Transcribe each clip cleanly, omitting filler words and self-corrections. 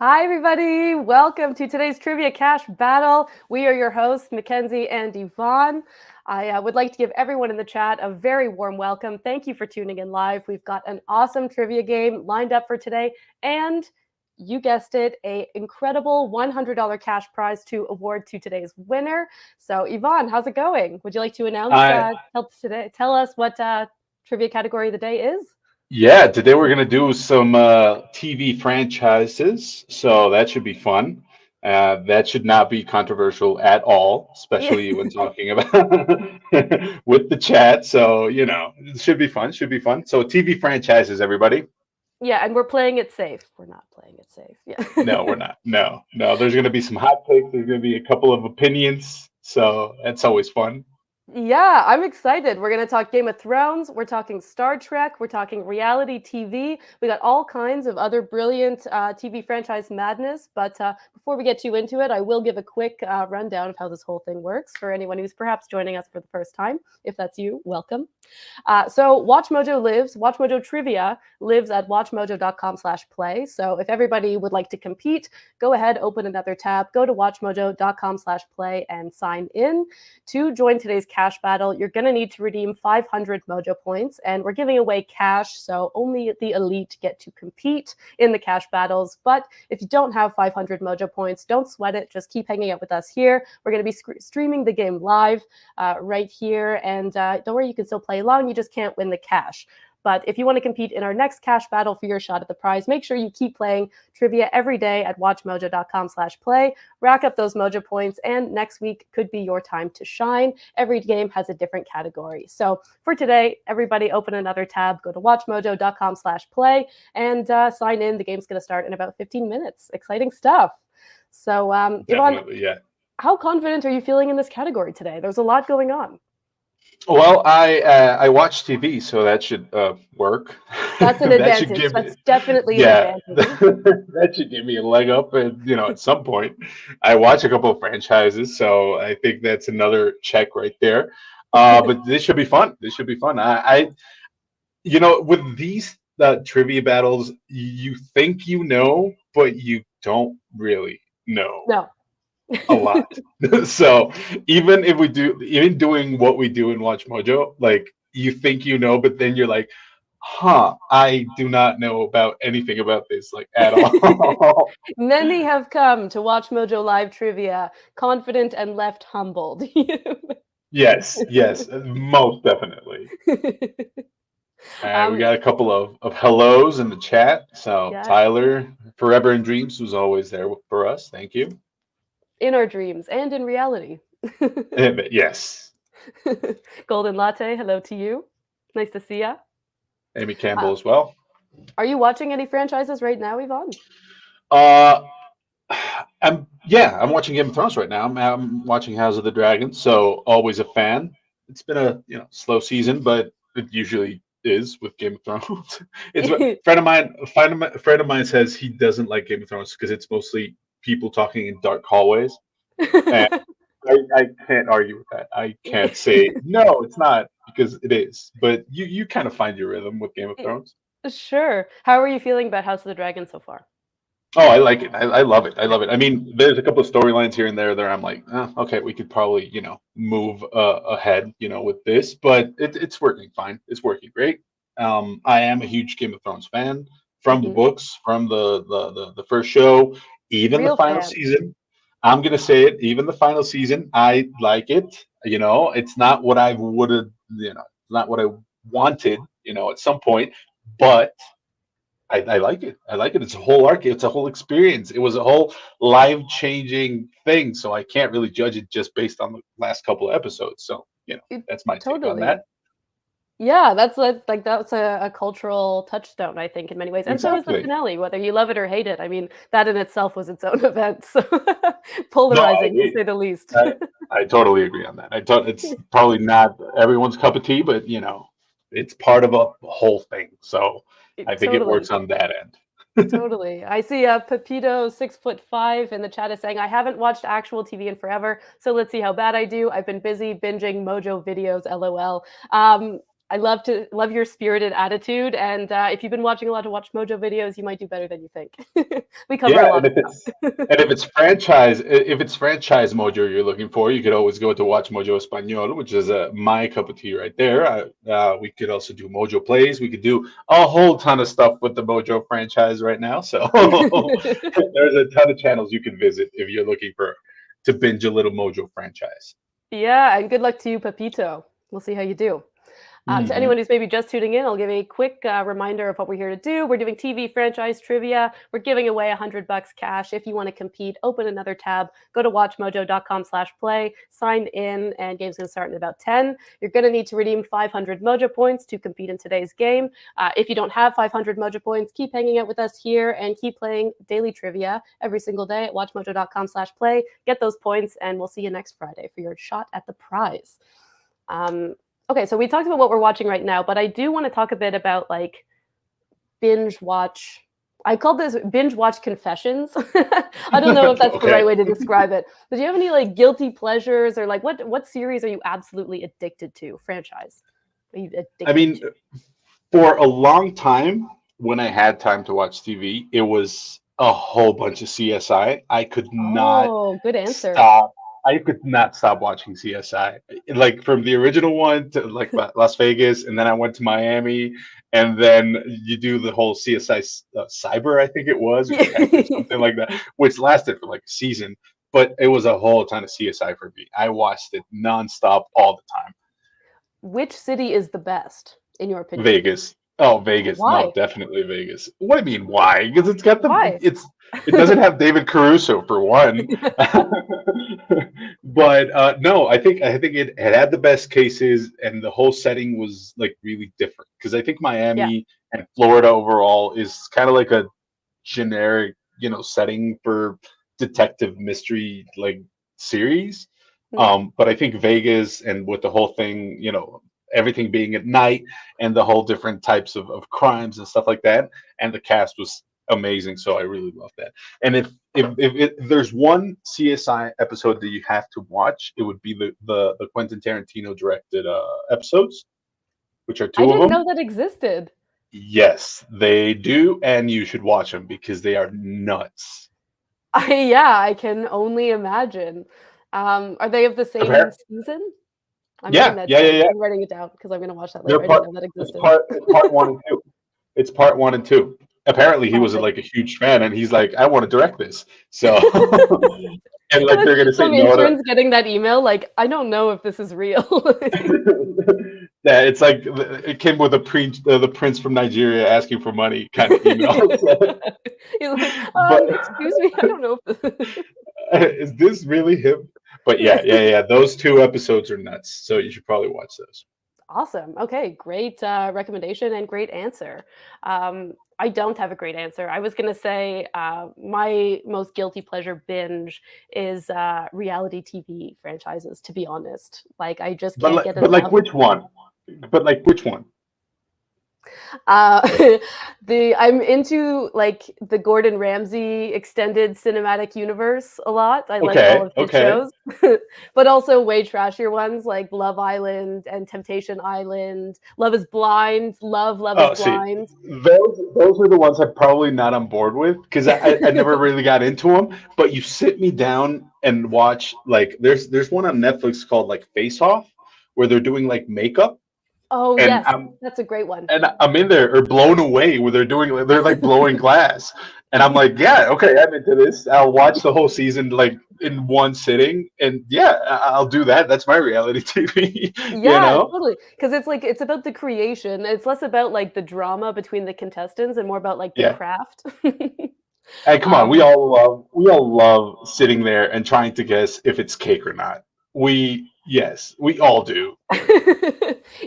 Hi, everybody. Welcome to today's Trivia Cash Battle. We are your hosts, Mackenzie and Ivan. I would like to give everyone in the chat a very warm welcome. Thank you for tuning in live. We've got an awesome trivia game lined up for today, and you guessed it, an incredible $100 cash prize to award to today's winner. So, Ivan, how's it going? Would you like to announce, I tell us what trivia category of the day is? Yeah, today we're gonna do some TV franchises, so that should be fun. That should not be controversial at all, especially when talking about with the chat. So it should be fun. Should be fun. So TV franchises, everybody. Yeah, and we're playing it safe. We're not playing it safe. No, Yeah. we're not. No, no. There's gonna be some hot takes. There's gonna be a couple of opinions. So that's always fun. Yeah, I'm excited. We're going to talk Game of Thrones. We're talking Star Trek. We're talking reality TV. We got all kinds of other brilliant TV franchise madness. But before we get too into it, I will give a quick rundown of how this whole thing works for anyone who's perhaps joining us for the first time. If that's you, welcome. So WatchMojo Trivia lives at WatchMojo.com/play. So if everybody would like to compete, go ahead, open another tab, go to WatchMojo.com/play and sign in. To join today's cash battle, you're going to need to redeem 500 Mojo points, and we're giving away cash, so only the elite get to compete in the cash battles. But if you don't have 500 Mojo points, don't sweat it. Just keep hanging out with us here. We're going to be streaming the game live right here, and don't worry, you can still play along. You just can't win the cash. But if you want to compete in our next cash battle for your shot at the prize, make sure you keep playing trivia every day at WatchMojo.com/play. Rack up those Mojo points, and next week could be your time to shine. Every game has a different category. So for today, everybody open another tab, go to WatchMojo.com/play, and sign in. The game's going to start in about 15 minutes. Exciting stuff. So, Ivan, Definitely, yeah. how confident are you feeling in this category today? There's a lot going on. Well, I watch TV, so that should work. That's an That should advantage. give me, That's definitely an yeah, advantage. that should give me a leg up. And at some point, I watch a couple of franchises, so I think that's another check right there. But this should be fun. This should be fun. With these trivia battles, you think but you don't really know No. a lot. So even doing what we do in Watch Mojo, like you think but then you're like, huh, I do not know about anything about this, like at all. Many have come to watch Mojo Live Trivia, confident and left humbled. Yes, yes, most definitely. All right, we um, got a couple of hellos in the chat. So yes, Tyler, Forever in Dreams, was always there for us. Thank you. in our dreams and in reality. Yes, Golden Latte, hello to you. Nice to see ya. Amy Uh, Campbell as well. are you watching any franchises right now, Yvonne? Uh, I'm watching Game of Thrones right now. I'm watching House of the Dragon, so always a fan. It's been a slow season, but it usually is with Game of Thrones. It's a friend of mine says he doesn't like Game of Thrones because it's mostly people talking in dark hallways, and I can't argue with that. I can't say no, it's not because it is. But you kind of find your rhythm with Game of Thrones. Sure. How are you feeling about House of the Dragon so far? Oh, I like it. I love it. I love it. I mean, there's a couple of storylines here and there that I'm like, okay, we could probably, move ahead, with this, but it's working fine. It's working great. I am a huge Game of Thrones fan from the Mhm. books, from the first show, even the Real final fan. season. I'm gonna say it, even the final season, I like it. It's not what I would have, not what I wanted, at some point, but I like it. I like it. It's a whole arc. It's a whole experience. It was a whole life changing thing. So I can't really judge it just based on the last couple of episodes. So, It, that's my take on that. totally. Yeah, that's a cultural touchstone, I think, in many ways, and so is the Exactly. finale, whether you love it or hate it. I mean, that in itself was its own event, so No, I polarizing to agree. say the least. I totally agree on that. I thought it's probably not everyone's cup of tea, but it's part of a whole thing. So I think it Totally, works on that end. totally. I see Pepito 6'5" in the chat is saying, "I haven't watched actual TV in forever, so let's see how bad I do. I've been busy binging Mojo videos, LOL." I love your spirited attitude, and if you've been watching a lot of WatchMojo videos, you might do better than you think. We cover a Yeah, lot and of if it's stuff. and if it's franchise mojo you're looking for, you could always go to WatchMojo Español, which is my cup of tea right there. We could also do Mojo Plays. We could do a whole ton of stuff with the Mojo franchise right now. So there's a ton of channels you can visit if you're looking for to binge a little Mojo franchise. Yeah, and good luck to you, Pepito. We'll see how you do. To Hmm. anyone who's maybe just tuning in, I'll give a quick reminder of what we're here to do. We're doing TV franchise trivia. We're giving away $100 cash. If you want to compete, open another tab, go to WatchMojo.com/play, sign in, and game's going to start in about 10. You're going to need to redeem 500 Mojo points to compete in today's game. If you don't have 500 Mojo points, keep hanging out with us here and keep playing daily trivia every single day at WatchMojo.com/play. Get those points, and we'll see you next Friday for your shot at the prize. Okay, so we talked about what we're watching right now, but I do want to talk a bit about like binge watch. I called this binge watch confessions. I don't know if that's the Okay. right way to describe it. But do you have any like guilty pleasures or like what series are you absolutely addicted to? Franchise? Are you I addicted mean, to? for a long time, when I had time to watch TV, it was a whole bunch of CSI. I could not Oh, good answer. stop. I could not stop watching CSI. Like from the original one to like Las Vegas, and then I went to Miami, and then you do the whole CSI Cyber, I think it was, or Detective, something like that, which lasted for like a season. But it was a whole ton of CSI for me. I watched it nonstop all the time. Which city is the best in your opinion? Vegas. Oh, Vegas. No, Why? definitely Vegas. What do you mean? Why? Because Why? it doesn't have David Caruso for one. But no, I think it had the best cases, and the whole setting was like really different. Because I think Yeah. Miami and Florida overall is kind of like a generic, setting for detective mystery like series. Hmm. But I think Vegas, and with the whole thing, everything being at night and the whole different types of crimes and stuff like that, and the cast was amazing. So I really love that. And if there's one CSI episode that you have to watch, it would be the Quentin Tarantino directed episodes, which are I two of didn't them. know that existed. Yes, they do, and you should watch them because they are nuts. Yeah, I can only imagine. Are they of the same Compare? season? I'm writing Yeah, that yeah, yeah, down. yeah. I'm writing it down because I'm gonna watch that They're later. I didn't part. know that It's existed. part. It's part one and two. It's part one and two. Apparently, he was Classic. like a huge fan, and he's like, "I want to direct this." So, and like they're gonna say Some no to. interns getting that email, like, I don't know if this is real. Yeah, it's like it came with the prince from Nigeria asking for money kind of email. He's like, But excuse me, I don't know if is this really him? But yeah, yeah, yeah. Those two episodes are nuts. So you should probably watch those. Awesome. Okay, great recommendation and great answer. I don't have a great answer. I was going to say my most guilty pleasure binge is reality TV franchises, to be honest. Like, I just But can't like, get but like enough. which one? But like which one? Uh, I'm into like the Gordon Ramsay extended cinematic universe a lot. I like all Okay, of his okay. shows, but also way trashier ones like Love Island and Temptation Island. Love is Blind. Love is Oh, see, Blind. those are the ones I'm probably not on board with because I never really got into them. But you sit me down and watch like there's one on Netflix called like Face Off where they're doing like makeup, Oh and yes, that's a great one. I'm in there or blown away where they're like blowing glass, and I'm like, yeah, okay, I'm into this. I'll watch the whole season like in one sitting, and yeah, I'll do that. That's my reality TV, you Yeah, know? totally. Because it's like it's about the creation. It's less about like the drama between the contestants and more about like the Yeah. craft. Hey, come on, um, we all love sitting there and trying to guess if it's cake or not. Yes, we all do.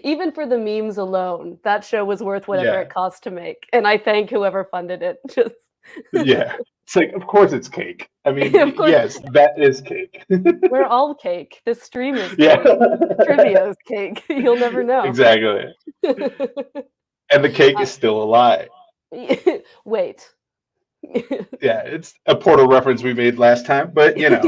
even for the memes alone, that show was worth whatever it Yeah, cost to make. And I thank whoever funded it. Just yeah. It's like, of course it's cake. I mean, of course, yes, that is cake. we're all cake. This stream is Yeah, cake. The trivia is cake. You'll never know. exactly. And the cake is still a lie. Wait. Yeah, it's a Portal reference we made last time, but Yeah.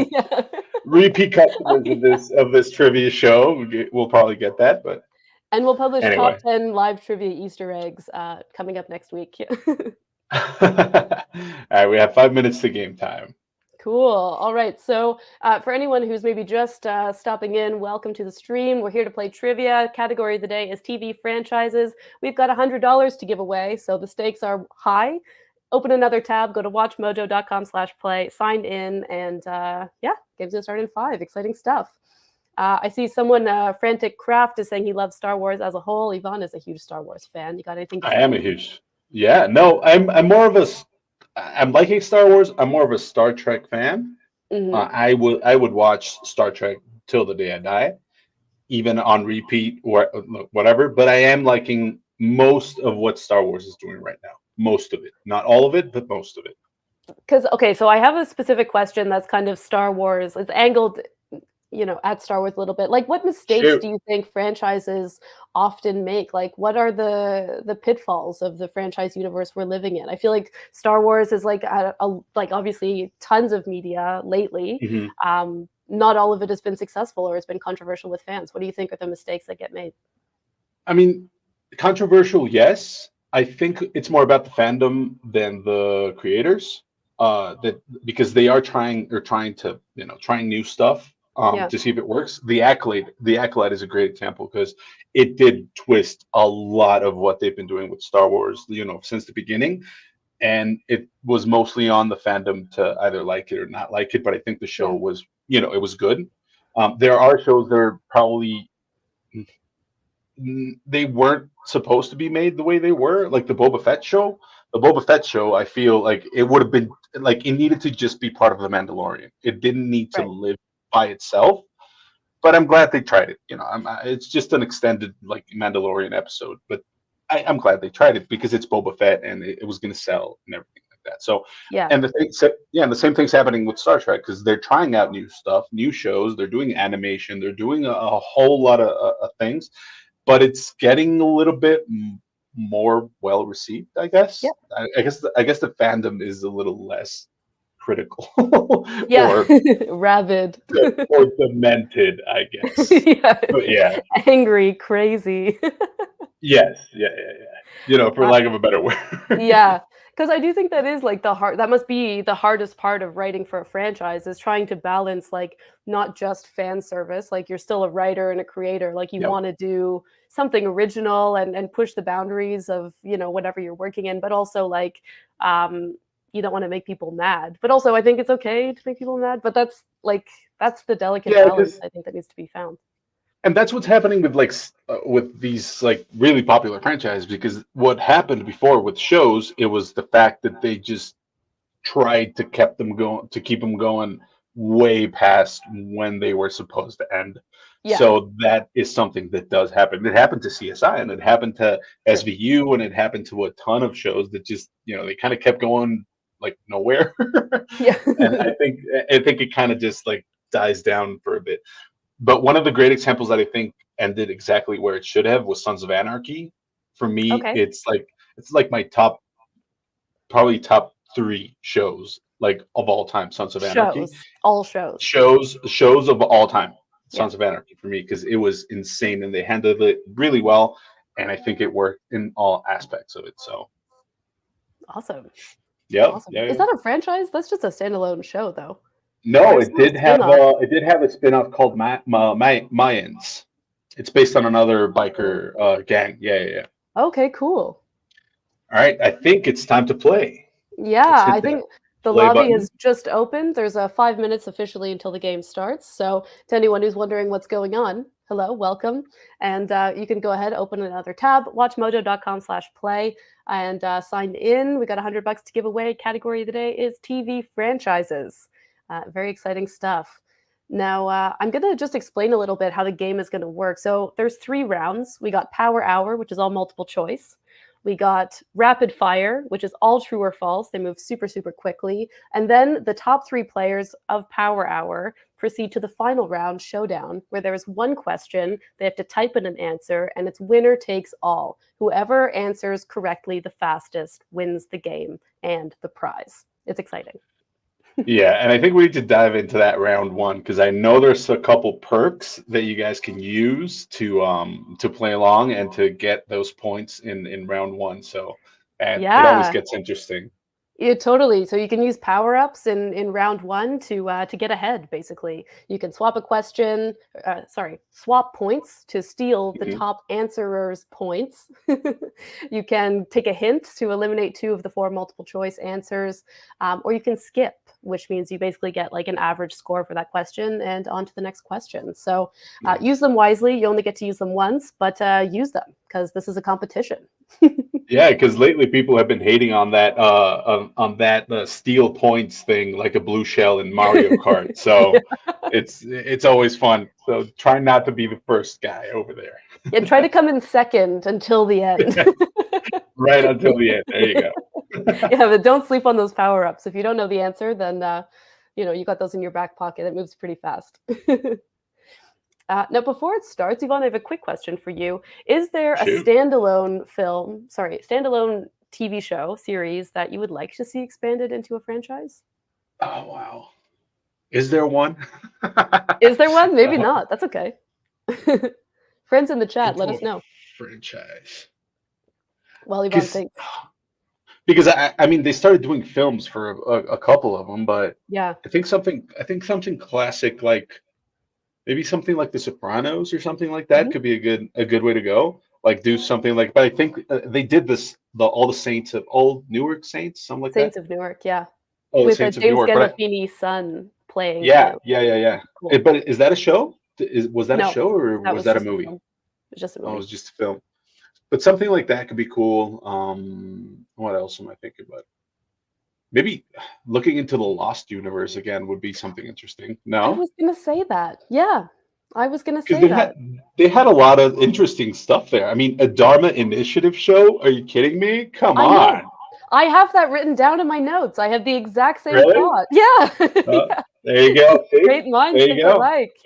repeat customers Oh, of this trivia show will probably get that. But And we'll publish top Anyway. 10 live trivia Easter eggs coming up next week. All right, we have 5 minutes to game time. Cool. All right. So, for anyone who's maybe just stopping in, welcome to the stream. We're here to play trivia. Category of the day is TV franchises. We've got $100 to give away, so the stakes are high. Open another tab, go to WatchMojo.com/play, sign in, and yeah, game's gonna start in 5. Exciting stuff. I see someone, Frantic Craft, is saying he loves Star Wars as a whole. Ivan is a huge Star Wars fan. You got anything to I say? am a huge. Yeah, no, I'm more of a. I'm liking Star Wars. I'm more of a Star Trek fan. Mm-hmm. I would watch Star Trek till the day I die, even on repeat or whatever. But I am liking most of what Star Wars is doing right now. Most of it, not all of it, but most of it. Because okay, so I have a specific question that's kind of Star Wars. It's angled, at Star Wars a little bit. Like, what mistakes Shoot. do you think franchises often make? Like, what are the pitfalls of the franchise universe we're living in? I feel like Star Wars is like like obviously tons of media lately. Mhm. Not all of it has been successful or has been controversial with fans. What do you think are the mistakes that get made? I mean, controversial, yes. I think it's more about the fandom than the creators. That because they are trying to trying new stuff Yeah, to see if it works. The Acolyte is a great example because it did twist a lot of what they've been doing with Star Wars, since the beginning, and it was mostly on the fandom to either like it or not like it. But I think the show yeah, was, it was good. There are shows that are probably they weren't supposed to be made the way they were, like the Boba Fett show. The Boba Fett show, I feel like it would have been like it needed to just be part of the Mandalorian. It didn't need to right. live by itself. But I'm glad they tried it. It's just an extended like Mandalorian episode, but I'm glad they tried it because it's Boba Fett and it was going to sell and everything like that. So, Yeah, and the same thing's happening with Star Trek because they're trying out new stuff, new shows. They're doing animation. They're doing a whole lot of things, but it's getting a little bit more well received. I yeah, guess. I guess the fandom is a little less critical yeah. or Rabid. or demented, I guess. Yeah. But yeah, Angry, crazy. yes, yeah. For Uh, lack of a better word. yeah, because I do think that is like that must be the hardest part of writing for a franchise is trying to balance like not just fan service, like you're still a writer and a creator, like you Yep. want to do something original and push the boundaries of, whatever you're working in, but also like um you don't want to make people mad. But also I think it's okay to make people mad, but that's the delicate Yeah, balance because I think that needs to be found. and that's what's happening with with these like really popular franchises. Because what happened before with shows, it was the fact that they just tried to keep them going way past when they were supposed to end. Yeah, So that is something that does happen. It happened to CSI and it happened to true. SVU and it happened to a ton of shows that just they kind of kept going like nowhere. Yeah. And I think it kind of just like dies down for a bit. But one of the great examples that I think ended exactly where it should have was Sons of Anarchy. For me, Okay. it's like my probably top three shows like of all time. Sons of Anarchy Shows, all shows. shows of all time. Yeah. Sons of Anarchy for me because it was insane and they handled it really well, and I think it worked in all aspects of it. So Awesome. yeah, Awesome. yeah, Is yeah. that a franchise? That's just a standalone show, though. Or No, is it a spin-off? it did have a spin-off called Mayans. It's based on another Oh. biker gang. Yeah. Okay, cool. All right, I think it's time to play. Let's Yeah, hit I that think the play lobby button. has just opened. There's 5 minutes officially until the game starts. So, to anyone who's wondering what's going on, hello, welcome. And you can go ahead, open another tab, WatchMojo.com/play, and sign in. We got $100 to give away. Category of the day is TV franchises. Very exciting stuff. Now, I'm going to just explain a little bit how the game is going to work. So, there's 3 rounds. We got Power Hour, which is all multiple choice. We got rapid fire, which is all true or false. They move super, super quickly. And then the top 3 players of Power Hour proceed to the final round, Showdown, where there is one question. They have to type in an answer, and it's winner takes all. Whoever answers correctly the fastest wins the game and the prize. It's exciting. Yeah, and I think we need to dive into that round one because I know there's a couple perks that you guys can use to play along and to get those points in round one. So, and it always Yeah. gets interesting. Yeah, totally. So you can use power-ups in round one to get ahead, basically. You can swap a question, swap points to steal the Mhm. top answerer's points. You can take a hint to eliminate two of the four multiple choice answers, or you can skip, which means you basically get like an average score for that question and on to the next question. So use them wisely. You only get to use them once, but use them because this is a competition. Yeah, because lately people have been hating on that steal points thing, like a blue shell in Mario Kart. So it's always fun. So try not to be the first guy over Yeah, try there. to come in second until the end. Right until the end. There you go. Yeah, but don't sleep on those power-ups. If you don't know the answer, then you got those in your back pocket. It moves pretty fast. Now, before it starts, Yvonne, I have a quick question for you. Is there a Shoot. standalone TV show series that you would like to see expanded into a franchise? Oh wow. Is there one? Is there one? Maybe not. That's okay. Friends in the chat, let Into a us know. franchise. While Yvonne Because thinks. I mean they started doing films for a couple of them, but Yeah. I think something classic like maybe something like The Sopranos or something like that Mhm. could be a good way to go. Like do something like, but I think they did this the All the Saints of All Newark Saints, something like that. Saints of Newark, yeah. Oh, the With Saints of James Newark. But Gandolfini's son playing yeah, him. yeah, yeah, yeah. Cool. But is that a show? Was that a No, show or that was was that a just a movie? film. It was just a Oh, it movie. was just a film. But something like that could be cool. What else am I thinking about? Maybe looking into the Lost universe again would be something interesting. I No, was gonna say that. Yeah, I was gonna because say that. they had a lot of interesting stuff there. I mean, a Dharma Initiative show? Are you kidding me? Come I know. on, I have that written down in my notes. I had the exact same really? thought. Yeah. Yeah. There you go. See, Great minds there you think go. alike.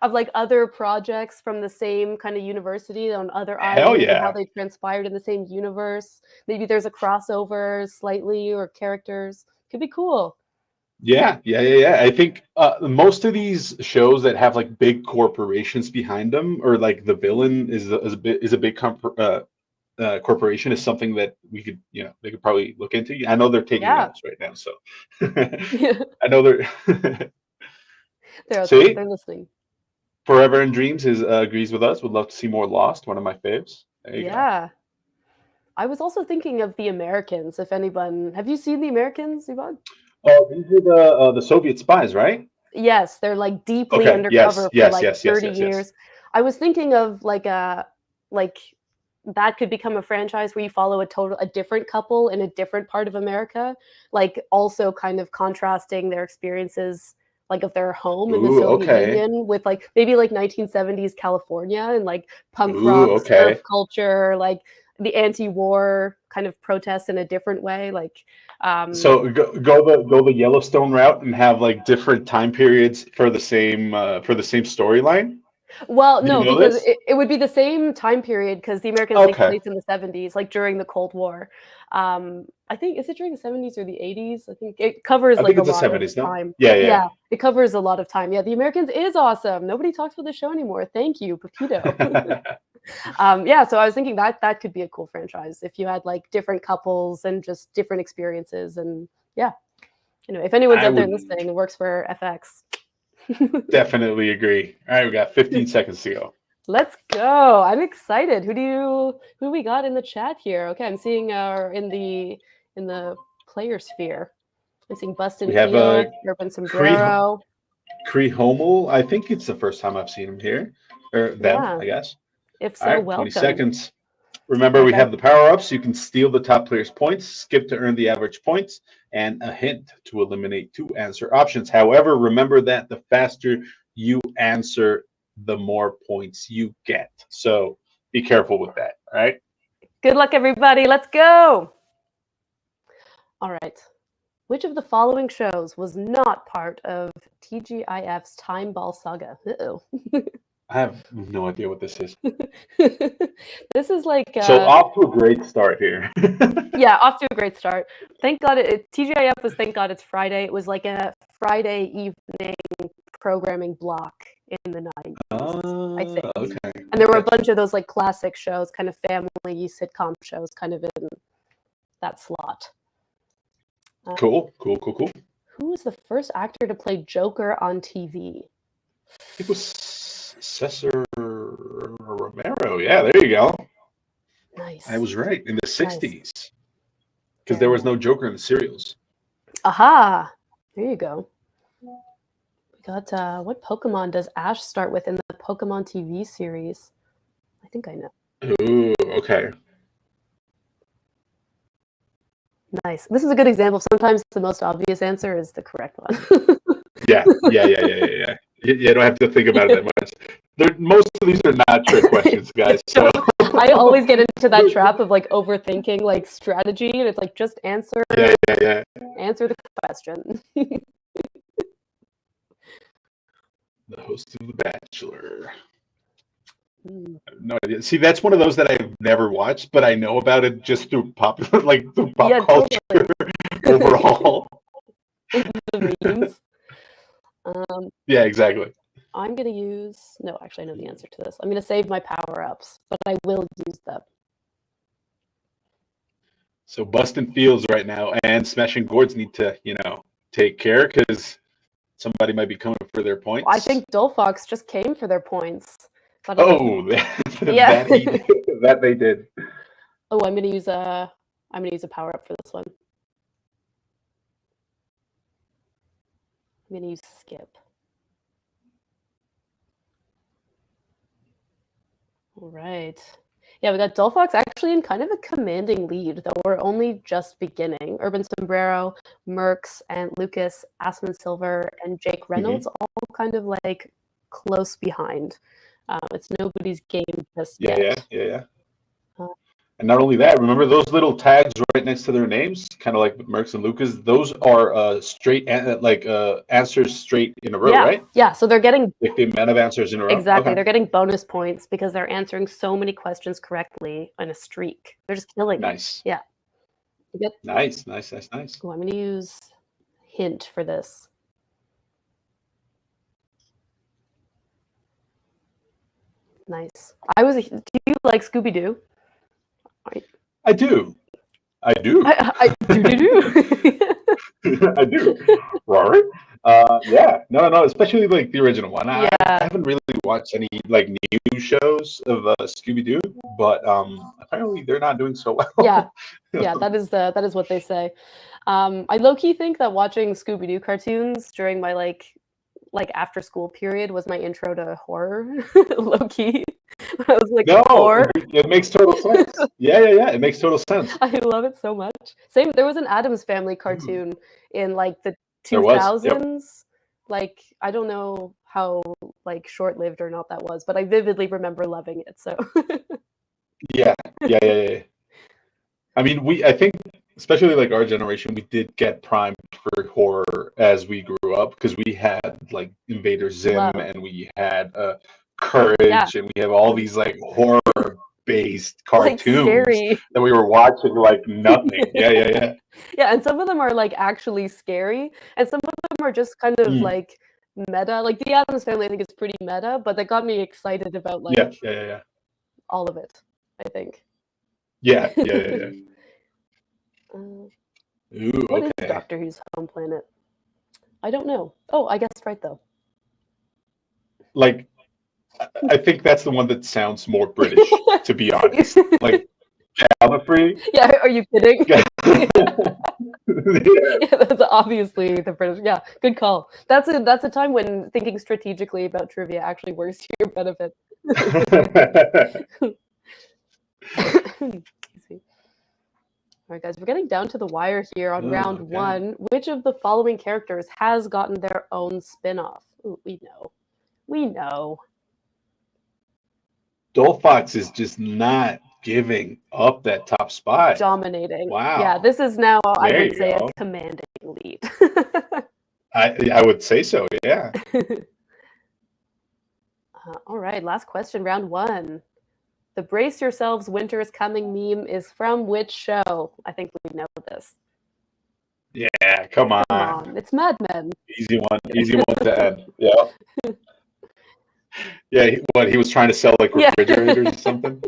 Of like other projects from the same kind of university on other Hell islands and how yeah. they transpired in the same universe. Maybe there's a crossover slightly or characters. Could be cool. Yeah, yeah, yeah, yeah. I think most of these shows that have like big corporations behind them, or like the villain is a big corporation, is something that we could, they could probably look into. I know they're taking Yeah. notes right now, so Yeah. I know they're. They're out there. See, They're listening. Forever in Dreams is agrees with us. Would love to see more Lost. One of my faves. There you go. Yeah. I was also thinking of The Americans, if anyone have you seen The Americans, Yvonne? Oh, these are the Soviet spies, right? Yes, they're like deeply Okay. Yes. undercover for Yes. like Yes. Yes. 30 Yes. Yes. years. I was thinking of like that could become a franchise where you follow a different couple in a different part of America, like also kind of contrasting their experiences like of their home in the Ooh. Soviet Okay. Union with like maybe like 1970s California and like punk Ooh. rock, surf Okay. culture, like the anti-war kind of protests in a different way. Like So go the Yellowstone route and have like different time periods for the same storyline. Well, Do you no, know because this? it would be the same time period because The Americans takes Okay. place in the 70s, like during the Cold War. I think is it during the 70s or the 80s? I think it covers I like think a it's the lot of 70s, no? time. Yeah, yeah. Yeah, it covers a lot of time. Yeah, The Americans is awesome. Nobody talks about the show anymore. Thank you, Pepito. Yeah, so I was thinking that that could be a cool franchise if you had like different couples and just different experiences. And yeah, if anyone's I out there would listening and works for FX. definitely agree. All right, we got 15 seconds to go. Let's go. I'm excited. Who we got in the chat here? Okay, I'm seeing in the player sphere. I'm seeing Bustin We have Fields, Urban Cree Sombrero. Cree Homel. I think it's the first time I've seen him here, or them, Yeah. I guess. If All so, right, 20 welcome. seconds. Remember, we Okay. have the power ups. You can steal the top player's points, skip to earn the average points, and a hint to eliminate two answer options. However, remember that the faster you answer, the more points you get. So be careful with that. All right. Good luck, everybody. Let's go. All right. Which of the following shows was not part of TGIF's Time Ball saga? Uh-oh. I have no idea what this is. This is like So off to a great start here. yeah, off to a great start. Thank God TGIF was Thank God It's Friday. It was like a Friday evening programming block in the 90s, I think. Okay. And there were a bunch of those like classic shows, kind of family sitcom shows, kind of in that slot. Cool. Who was the first actor to play Joker on TV? It was Cesar Romero. Yeah, there you go. Nice. I was right, in the 60s. Because there was no Joker in the serials. Aha! There you go. We got, what Pokemon does Ash start with in the Pokemon TV series? I think I know. Ooh, okay. Nice. This is a good example. Sometimes the most obvious answer is the correct one. Yeah. You don't have to think about it that much. Most of these are not trick questions, guys. So I always get into that trap of like overthinking like strategy, and it's like just answer. Yeah. Answer the question. The host of The Bachelor. I have no idea. See, that's one of those that I've never watched, but I know about it just through popular, like through pop culture overall. The memes. Yeah, exactly. I'm gonna use. No, actually, I know the answer to this. I'm gonna save my power-ups, but I will use them. So busting fields right now, and smashing gourds need to, take care because somebody might be coming for their points. I think Dolphox just came for their points. Oh, yeah, that they did. Oh, I'm gonna use a power-up for this one. I'm gonna use skip. All right. Yeah, we got Dolphox actually in kind of a commanding lead, though we're only just beginning. Urban Sombrero, Mercs, and Lucas, Aspen Silver, and Jake Reynolds all kind of like close behind. It's nobody's game just yet. Yeah. And not only that, remember those little tags right next to their names, kind of like Mercs and Lucas. Those are straight answers straight in a row, right? Yeah. So they're getting like the amount of answers in a row. Exactly. Okay. They're getting bonus points because they're answering so many questions correctly in a streak. They're just killing. Nice. It. Yeah. Nice. Oh, I'm going to use hint for this. Nice. Do you like Scooby-Doo? I do. I do. I do. Rory? Yeah. No, especially like the original one. I haven't really watched any like new shows of Scooby-Doo, but apparently they're not doing so well. Yeah, that is what they say. I low-key think that watching Scooby-Doo cartoons during my like after school period was my intro to horror. Low-key. I was like, it makes total sense. Yeah. It makes total sense. I love it so much. Same. There was an Addams Family cartoon in like the 2000s. Yep. Like I don't know how like short-lived or not that was, but I vividly remember loving it. So. Yeah. I mean, I think, especially like our generation, we did get primed for horror as we grew up because we had like Invader Zim and we had Courage and we have all these like horror-based cartoons that we were watching like nothing. Yeah. Yeah, and some of them are like actually scary, and some of them are just kind of like meta. Like the Addams Family, I think is pretty meta, but that got me excited about like all of it. I think. Yeah. What is Doctor Who's home planet? I don't know. Oh, I guessed right though. Like, I think that's the one that sounds more British, to be honest. Like, Gallifrey. Yeah, are you kidding? Yeah, that's obviously the British. Yeah, good call. That's a time when thinking strategically about trivia actually works to your benefit. Excuse me. All right, guys, we're getting down to the wire here on round one. Which of the following characters has gotten their own spin-off? Ooh, we know. Dolphox is just not giving up that top spot. Dominating. Wow. Yeah, this is now, I would say, a commanding lead. I would say so, yeah. All right, last question, round 1. The brace yourselves, winter is coming meme is from which show? I think we know this. Yeah, come on. Come on. It's Mad Men. Easy one to end. Yeah. Yeah, he was trying to sell like refrigerators or something?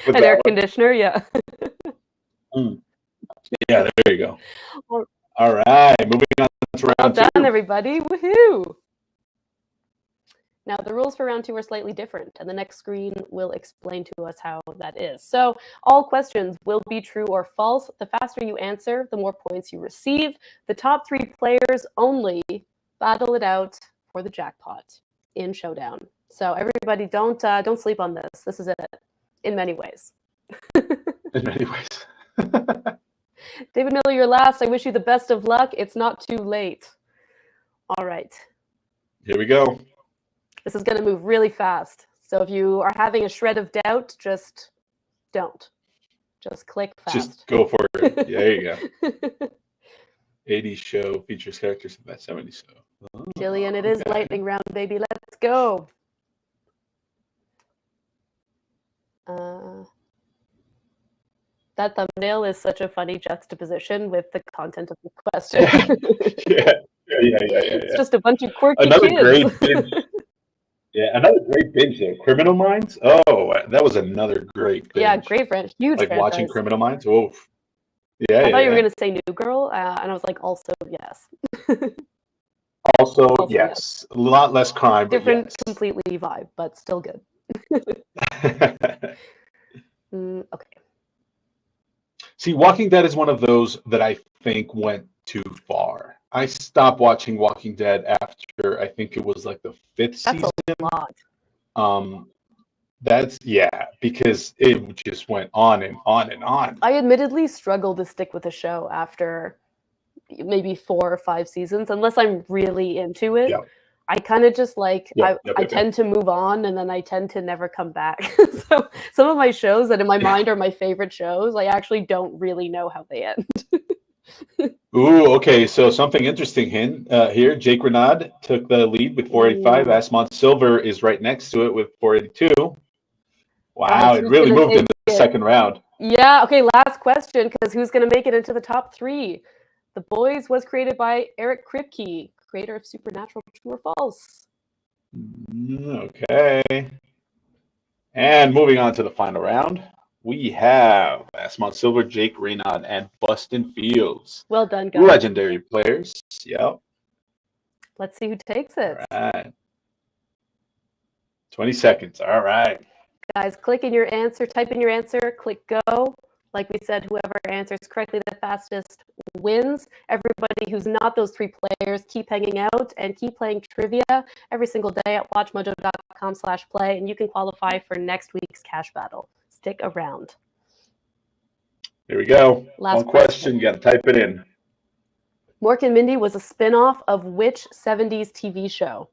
An air conditioner, yeah. Yeah, there you go. All right, moving on to round 2. Well done, everybody. Woohoo! Now, the rules for round 2 are slightly different, and the next screen will explain to us how that is. So, all questions will be true or false. The faster you answer, the more points you receive. The top 3 players only battle it out for the jackpot in Showdown. So, everybody, don't sleep on this. This is it, in many ways. In many ways. David Miller, you're last. I wish you the best of luck. It's not too late. All right. Here we go. This is going to move really fast. So if you are having a shred of doubt, just don't. Just click fast. Just go for it. Yeah, there you go. 80s show features characters from that 70s show. Oh, Jillian, it is lightning round, baby. Let's go. That thumbnail is such a funny juxtaposition with the content of the question. Yeah. It's just a bunch of quirky another kids. Great binge. Yeah, another great binge there. Criminal Minds? Oh, that was another great binge. Yeah, great friend. Huge like franchise. Watching Criminal Minds? Oh. Yeah, I thought you were going to say New Girl, and I was like, also, yes. Also, yes. A lot less crime, different, but yes. completely vibe, but still good. Okay. See, Walking Dead is one of those that I think went too far. I stopped watching Walking Dead after I think it was like the 5th season. That's a lot. Because it just went on and on and on. I admittedly struggle to stick with a show after maybe 4 or 5 seasons, unless I'm really into it. Yep. I kind of just like, I tend to move on, and then I tend to never come back. So some of my shows that in my mind are my favorite shows, I actually don't really know how they end. Ooh, okay. So something interesting here. Jake Renaud took the lead with 485. Asmont Silver is right next to it with 482. Wow, it really moved in the second round. Yeah, okay, last question, because who's going to make it into the top 3? The Boys was created by Eric Kripke, creator of Supernatural. True or false? Okay. And moving on to the final round, we have Asmont Silver, Jake Renaud, and Bustin Fields. Well done, guys. Legendary players. Yep. Let's see who takes it. All right. 20 seconds. All right. Guys, click in your answer, type in your answer, click go. Like we said, whoever answers correctly the fastest wins. Everybody who's not those 3 players, keep hanging out and keep playing trivia every single day at WatchMojo.com/play, and you can qualify for next week's cash battle. Stick around. Here we go. Last one question. You got to type it in. Mork and Mindy was a spin-off of which 70s TV show?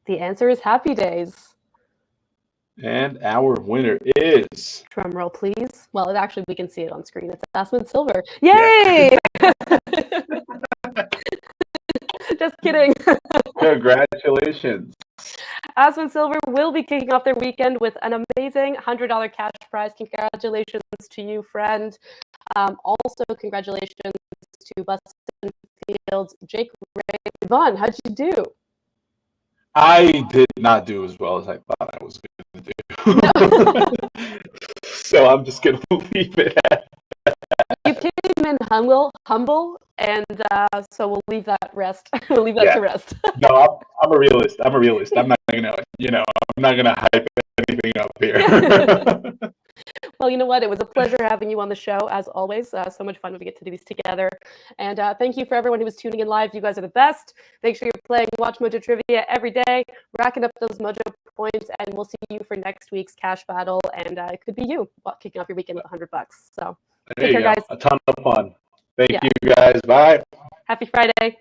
The answer is Happy Days. And our winner is... Drum roll, please. Well, actually, we can see it on screen. It's Asmont Silver. Yay! Yeah. Just kidding. Congratulations. Asmont Silver will be kicking off their weekend with an amazing $100 cash prize. Congratulations to you, friend. Also, congratulations to Bustin Fields, Jake, Ray, Ivan. How'd you do? I did not do as well as I thought I was going to do. So I'm just going to leave it at that. You came in humble, and so we'll leave that rest. We'll leave that to rest. No, I'm a realist. I'm not going to, I'm not going to hype anything up here. Well, you know what? It was a pleasure having you on the show, as always. So much fun when we get to do these together. And thank you for everyone who was tuning in live. You guys are the best. Make sure you're playing Watch Mojo Trivia every day, racking up those Mojo points, and we'll see you for next week's cash battle. And it could be you kicking off your weekend with $100. So There you go. guys. A ton of fun. Thank you, guys. Bye. Happy Friday.